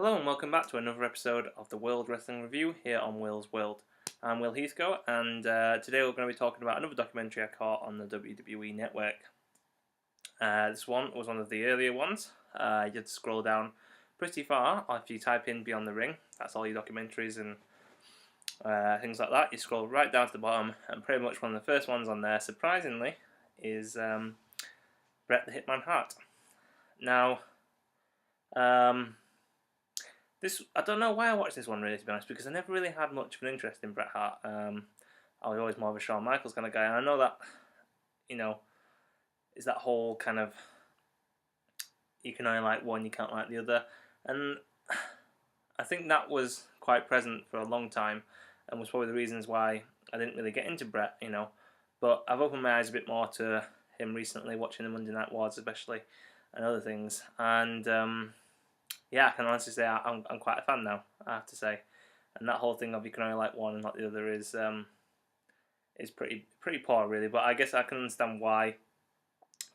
Hello and welcome back to another episode of the World Wrestling Review here on Will's World. I'm Will Heathcote, and today we're going to be talking about another documentary I caught on the WWE Network. This one was one of the earlier ones. You had to scroll down pretty far. If you type in Beyond the Ring, that's all your documentaries and things like that. You scroll right down to the bottom, and pretty much one of the first ones on there, surprisingly, is Bret the Hitman Hart. Now, I don't know why I watched this one really, to be honest, because I never really had much of an interest in Bret Hart. I was always more of a Shawn Michaels kind of guy, and I know that, is that whole kind of, you can only like one, you can't like the other, and I think that was quite present for a long time, and was probably the reasons why I didn't really get into Bret, but I've opened my eyes a bit more to him recently, watching the Monday Night Wars especially, and other things, and yeah, I can honestly say I'm quite a fan now, I have to say. And that whole thing of you can only like one and not the other is pretty poor, really. But I guess I can understand why,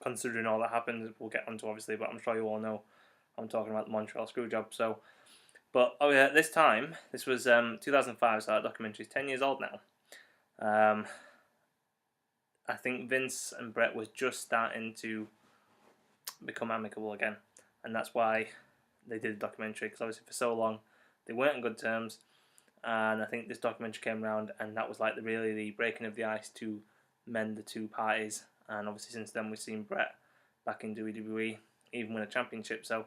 considering all that happened. We'll get onto obviously, but I'm sure you all know I'm talking about the Montreal Screwjob. So, but this time, this was 2005, so that documentary is 10 years old now. I think Vince and Bret was just starting to become amicable again, and that's why they did a documentary, because obviously for so long they weren't on good terms, and I think this documentary came around and that was like the breaking of the ice to mend the two parties. And obviously since then we've seen Bret back in WWE even win a championship, so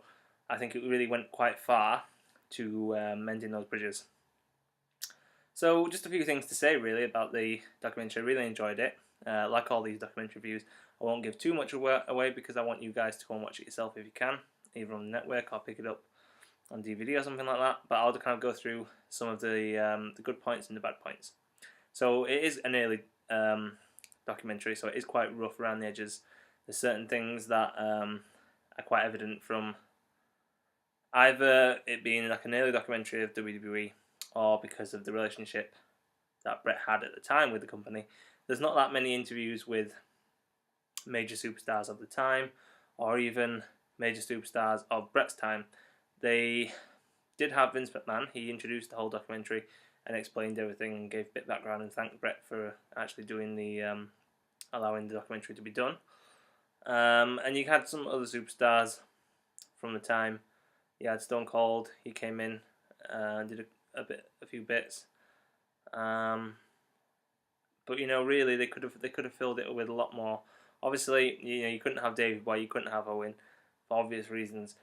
I think it really went quite far to mending those bridges. So just a few things to say really about the documentary. I really enjoyed it. Like all these documentary reviews, I won't give too much away because I want you guys to go and watch it yourself if you can, either on the network or pick it up on DVD or something like that. But I'll kind of go through some of the good points and the bad points. So it is an early documentary, so it is quite rough around the edges. There's certain things that are quite evident from either it being like an early documentary of WWE or because of the relationship that Bret had at the time with the company. There's not that many interviews with major superstars of the time, or even major superstars of Bret's time. They did have Vince McMahon. He introduced the whole documentary and explained everything and gave a bit of background and thanked Bret for actually doing the allowing the documentary to be done. And you had some other superstars from the time. You had Stone Cold. He came in and did a few bits. But really they could have filled it with a lot more. Obviously, you couldn't have Davey Boy, you couldn't have Owen, for obvious reasons.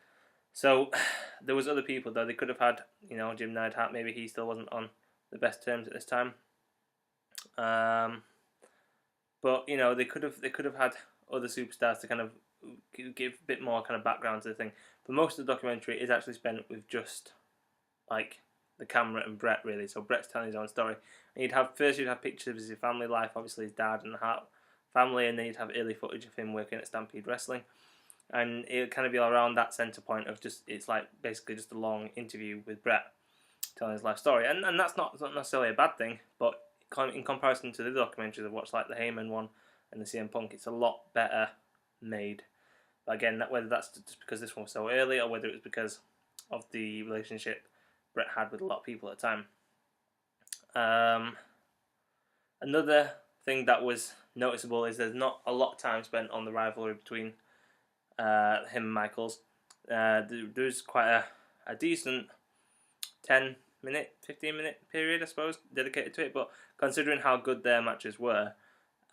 So there was other people though. They could have had, Jim Neidhart. Maybe he still wasn't on the best terms at this time. But they could have had other superstars to kind of give a bit more kind of background to the thing. But most of the documentary is actually spent with just like the camera and Bret, really. So Bret's telling his own story, and you'd have pictures of his family life, obviously his dad and the Hart family, and then you'd have early footage of him working at Stampede Wrestling, and it would kind of be around that centre point of it's like basically just a long interview with Bret telling his life story, and that's not necessarily a bad thing, but in comparison to the documentaries I've watched, like the Heyman one and the CM Punk, it's a lot better made. But again, whether that's just because this one was so early, or whether it was because of the relationship Bret had with a lot of people at the time. Another thing that was noticeable is there's not a lot of time spent on the rivalry between him and Michaels. There's quite a decent 10-minute, 15-minute period, I suppose, dedicated to it, but considering how good their matches were,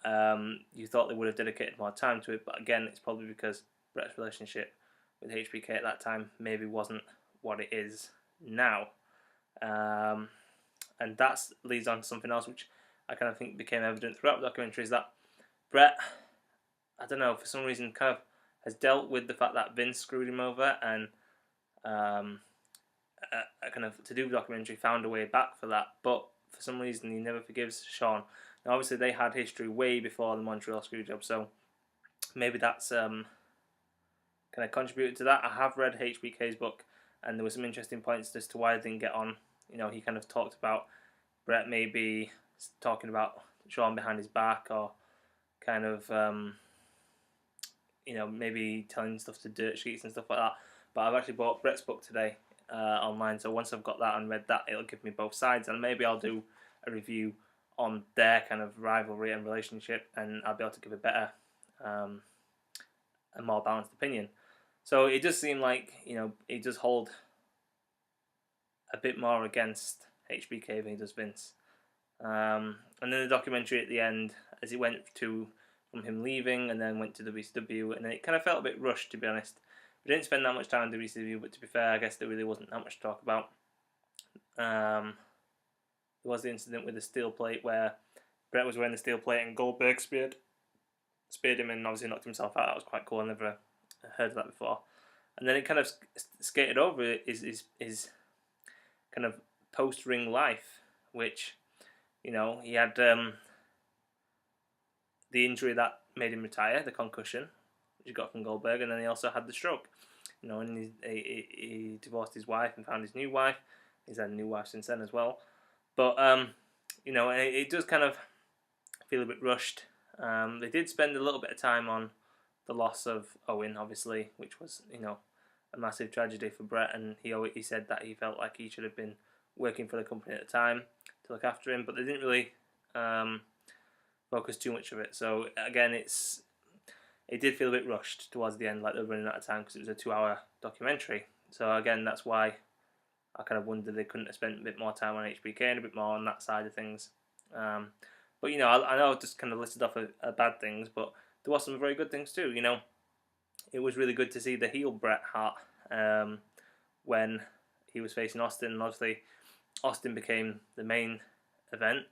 you thought they would have dedicated more time to it. But again, it's probably because Bret's relationship with HBK at that time maybe wasn't what it is now, and that leads on to something else which I kind of think became evident throughout the documentary, is that Bret, I don't know, for some reason kind of has dealt with the fact that Vince screwed him over, and kind of to do the documentary found a way back for that, but for some reason he never forgives Shawn. Now obviously they had history way before the Montreal Screwjob, so maybe that's kind of contributed to that. I have read HBK's book, and there were some interesting points as to why they didn't get on. He kind of talked about Bret maybe talking about Shawn behind his back, or kind of maybe telling stuff to dirt sheets and stuff like that. But I've actually bought Bret's book today, online. So once I've got that and read that, it'll give me both sides, and maybe I'll do a review on their kind of rivalry and relationship, and I'll be able to give a better, a more balanced opinion. So it does seem like, you know, he does hold a bit more against HBK than he does Vince. And then the documentary at the end, as it went from him leaving and then went to WCW, and then it kind of felt a bit rushed, to be honest. We didn't spend that much time on WCW, but to be fair, I guess there really wasn't that much to talk about. There was the incident with the steel plate where Bret was wearing the steel plate and Goldberg speared him and obviously knocked himself out. That was quite cool. I never heard of that before. And then it kind of skated over his kind of post-ring life, which, you know, he had the injury that made him retire, the concussion, which he got from Goldberg, and then he also had the stroke. You know, and he divorced his wife and found his new wife. He's had a new wife since then as well. But, you know, it does kind of feel a bit rushed. They did spend a little bit of time on the loss of Owen, obviously, which was, you know, a massive tragedy for Bret, and he said that he felt like he should have been working for the company at the time to look after him, but they didn't really focus too much of it. So again, it did feel a bit rushed towards the end, like they were running out of time because it was a 2-hour documentary. So again, that's why I kind of wondered they couldn't have spent a bit more time on HBK and a bit more on that side of things. But, you know, I know I just kind of listed off bad things, but there was some very good things too. You know, it was really good to see the heel Bret Hart when he was facing Austin. And obviously, Austin became the main event,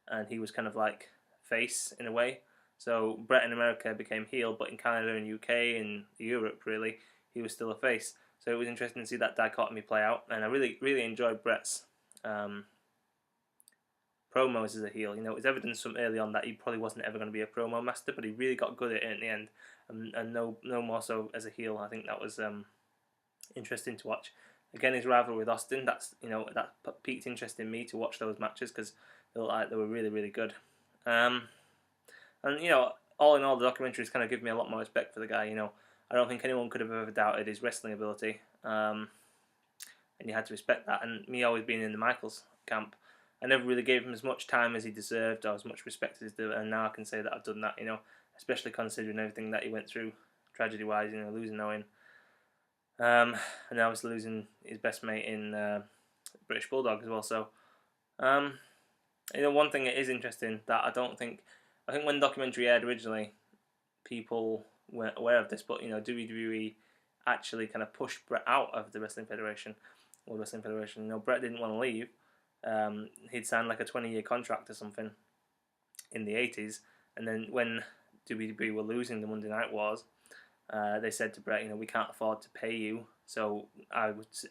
and he was kind of like face in a way. So Bret in America became heel, but in Canada and UK and Europe, really, he was still a face. So it was interesting to see that dichotomy play out, and I really, really enjoyed Bret's promos as a heel. You know, it was evidence from early on that he probably wasn't ever going to be a promo master, but he really got good at it in the end, and no more so as a heel. I think that was interesting to watch. Again, his rivalry with Austin, that's, you know, that piqued interest in me to watch those matches because they looked like they were really, really good. And, you know, all in all, the documentaries kind of give me a lot more respect for the guy. You know, I don't think anyone could have ever doubted his wrestling ability, and you had to respect that. And me always being in the Michaels camp, I never really gave him as much time as he deserved or as much respect as he did, and now I can say that I've done that, you know, especially considering everything that he went through, tragedy-wise, you know, losing Owen, and obviously losing his best mate in British Bulldog as well. So, you know, one thing that is interesting that I think when the documentary aired originally, people weren't aware of this, but, you know, WWE actually kind of pushed Bret out of the Wrestling Federation, World Wrestling Federation. You know, Bret didn't want to leave. He'd signed like a 20-year contract or something in the 80s, and then when WWE were losing the Monday Night Wars, they said to Bret, you know, we can't afford to pay you, so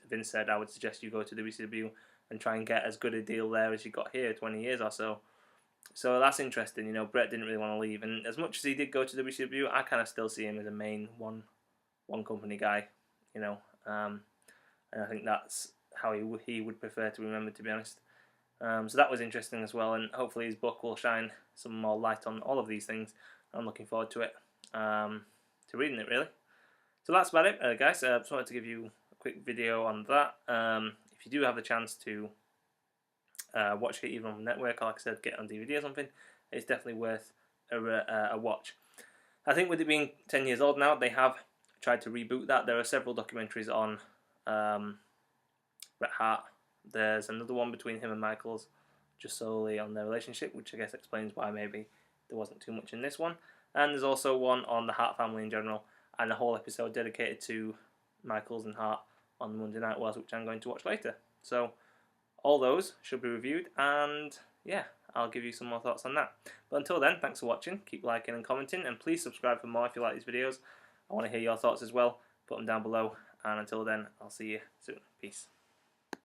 Vince said, I would suggest you go to WCW and try and get as good a deal there as you got here, 20 years or so. So that's interesting. You know, Bret didn't really want to leave, and as much as he did go to WCW, I kind of still see him as a main one company guy, you know, and I think that's how he would prefer to be remembered, to be honest. So that was interesting as well, and hopefully his book will shine some more light on all of these things. I'm looking forward to it, to reading it, really. So that's about it, guys. I just wanted to give you a quick video on that. If you do have the chance to watch it even on the network, or like I said, get it on DVD or something, it's definitely worth a watch. I think with it being 10 years old now, they have tried to reboot that. There are several documentaries on Bret Hart. There's another one between him and Michaels, just solely on their relationship, which I guess explains why maybe there wasn't too much in this one. And there's also one on the Hart family in general, and a whole episode dedicated to Michaels and Hart on Monday Night Wars, which I'm going to watch later. So all those should be reviewed, and yeah, I'll give you some more thoughts on that. But until then, thanks for watching, keep liking and commenting, and please subscribe for more if you like these videos. I want to hear your thoughts as well, put them down below, and until then, I'll see you soon. Peace.